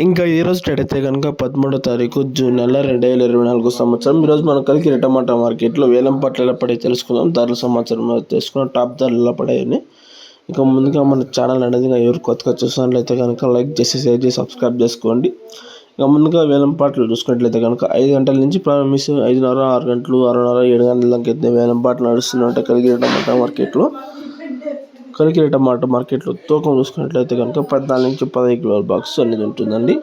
ఇంకా ఈ రోజు డేట్ అయితే కనుక 13వ తారీఖు జూన్ నెల 2024 సంవత్సరం. ఈరోజు మనం కలికిరి టమాటా మార్కెట్లో వేలం పాటలు ఎలా పడే తెలుసుకుందాం. ధరల సమాచారం తెలుసుకున్నాం, టాప్ ధరలు ఎలా పడాయని. ఇక ముందుగా మన ఛానల్ అనేది ఎవరు కొత్తగా చూసినట్లయితే కనుక లైక్ చేసి షేర్ చేసి సబ్స్క్రైబ్ చేసుకోండి. ఇక ముందుగా వేలం పాటలు చూసుకున్నట్లయితే కనుక 5 గంటల నుంచి ప్రారంభించి 5:30, 6 గంటలు, 6:30, 7 గంటల దాకా అయితే వేలం పాటలు నడుస్తున్నాయి కలికిరి టమాటా మార్కెట్లో. కలికిరి టమాటా మార్కెట్లో తూకం చూసుకున్నట్లయితే కనుక 14 నుంచి 15 కిలోల బాక్స్ అనేది ఉంటుందండి.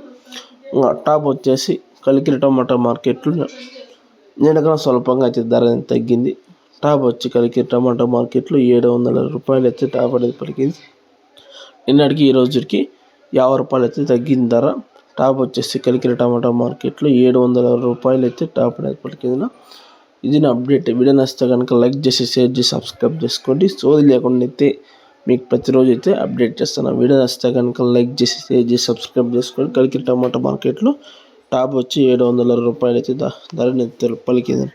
టాప్ వచ్చేసి కలికిరి టమాటా మార్కెట్లో నిన్నకన్నా స్వల్పంగా అయితే ధర అనేది తగ్గింది. టాప్ వచ్చి కలికిరి టమాటా మార్కెట్లో 700 రూపాయలు అయితే టాప్ అనేది పలికింది. నిన్నటికి ఈ రోజుకి 50 రూపాయలు అయితే తగ్గింది ధర. టాప్ వచ్చేసి కలికిరి టమాటా మార్కెట్లో 700 రూపాయలు అయితే టాప్ అనేది పలికింది. ఇది నా అప్డేట్. వీడియో నచ్చితే కనుక లైక్ చేసి షేర్ చేసి సబ్స్క్రైబ్ చేసుకోండి. సోది లేకుండా అయితే మీకు ప్రతిరోజు అయితే అప్డేట్ చేస్తాను. వీడియో నచ్చితే కనుక లైక్ చేసి షేర్ చేసి సబ్స్క్రైబ్ చేసుకోండి. కలికిరి టమాటా మార్కెట్లో టాప్ వచ్చి 700 రూపాయలు అయితే ధర పలికింది.